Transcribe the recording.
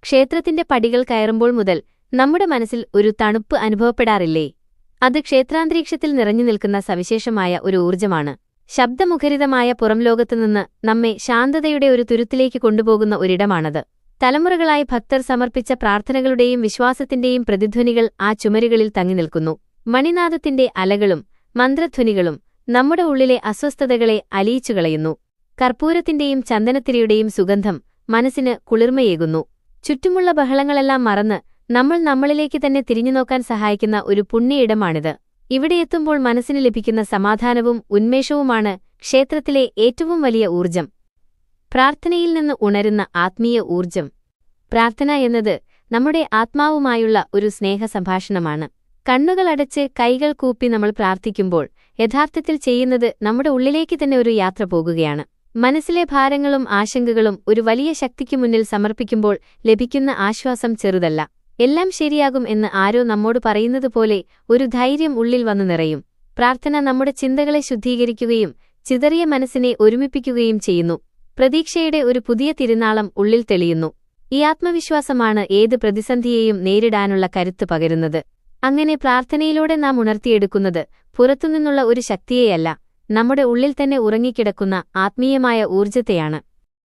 ക്ഷേത്രത്തിന്റെ പടികൾ കയറുമ്പോൾ മുതൽ നമ്മുടെ മനസ്സിൽ ഒരു തണുപ്പ് അനുഭവപ്പെടാറില്ലേ? അത് ക്ഷേത്രാന്തരീക്ഷത്തിൽ നിറഞ്ഞു നിൽക്കുന്ന സവിശേഷമായ ഒരു ഊർജ്ജമാണ്. ശബ്ദമുഖരിതമായ പുറംലോകത്തുനിന്ന് നമ്മെ ശാന്തതയുടെ ഒരു തുരുത്തിലേക്ക് കൊണ്ടുപോകുന്ന ഒരിടമാണത്. തലമുറകളായി ഭക്തർ സമർപ്പിച്ച പ്രാർത്ഥനകളുടെയും വിശ്വാസത്തിന്റെയും പ്രതിധ്വനികൾ ആ ചുമരുകളിൽ തങ്ങിനിൽക്കുന്നു. മണിനാദത്തിന്റെ അലകളും മന്ത്രധ്വനികളും നമ്മുടെ ഉള്ളിലെ അസ്വസ്ഥതകളെ അലിയിച്ചുകളയുന്നു. കർപ്പൂരത്തിന്റെയും ചന്ദനത്തിരിയുടെയും സുഗന്ധം മനസ്സിന് കുളിർമയേകുന്നു. ചുറ്റുമുള്ള ബഹളങ്ങളെല്ലാം മറന്ന് നമ്മൾ നമ്മളിലേക്ക് തന്നെ തിരിഞ്ഞുനോക്കാൻ സഹായിക്കുന്ന ഒരു പുണ്യയിടമാണിത്. ഇവിടെയെത്തുമ്പോൾ മനസ്സിന് ലഭിക്കുന്ന സമാധാനവും ഉന്മേഷവുമാണ് ക്ഷേത്രത്തിലെ ഏറ്റവും വലിയ ഊർജ്ജം. പ്രാർത്ഥനയിൽ നിന്ന് ഉണരുന്ന ആത്മീയ ഊർജ്ജം. പ്രാർത്ഥന എന്നത് നമ്മുടെ ആത്മാവുമായുള്ള ഒരു സ്നേഹസംഭാഷണമാണ്. കണ്ണുകളടച്ച് കൈകൾ കൂപ്പി നമ്മൾ പ്രാർത്ഥിക്കുമ്പോൾ യഥാർത്ഥത്തിൽ ചെയ്യുന്നത് നമ്മുടെ ഉള്ളിലേക്ക് തന്നെ ഒരു യാത്ര പോകുകയാണ്. മനസ്സിലെ ഭാരങ്ങളും ആശങ്കകളും ഒരു വലിയ ശക്തിക്കു മുന്നിൽ സമർപ്പിക്കുമ്പോൾ ലഭിക്കുന്ന ആശ്വാസം ചെറുതല്ല. എല്ലാം ശരിയാകും എന്ന് ആരോ നമ്മോട് പറയുന്നതുപോലെ ഒരു ധൈര്യം ഉള്ളിൽ വന്നു നിറയും. പ്രാർത്ഥന നമ്മുടെ ചിന്തകളെ ശുദ്ധീകരിക്കുകയും ചിതറിയ മനസ്സിനെ ഒരുമിപ്പിക്കുകയും ചെയ്യുന്നു. പ്രതീക്ഷയുടെ ഒരു പുതിയ തിരുനാളം ഉള്ളിൽ തെളിയുന്നു. ഈ ആത്മവിശ്വാസമാണ് ഏത് പ്രതിസന്ധിയെയും നേരിടാനുള്ള കരുത്ത് പകരുന്നത്. അങ്ങനെ പ്രാർത്ഥനയിലൂടെ നാം ഉണർത്തിയെടുക്കുന്നത് പുറത്തുനിന്നുള്ള ഒരു ശക്തിയെയല്ല, നമ്മുടെ ഉള്ളിൽ തന്നെ ഉറങ്ങിക്കിടക്കുന്ന ആത്മീയമായ ഊർജ്ജത്തെയാണ്.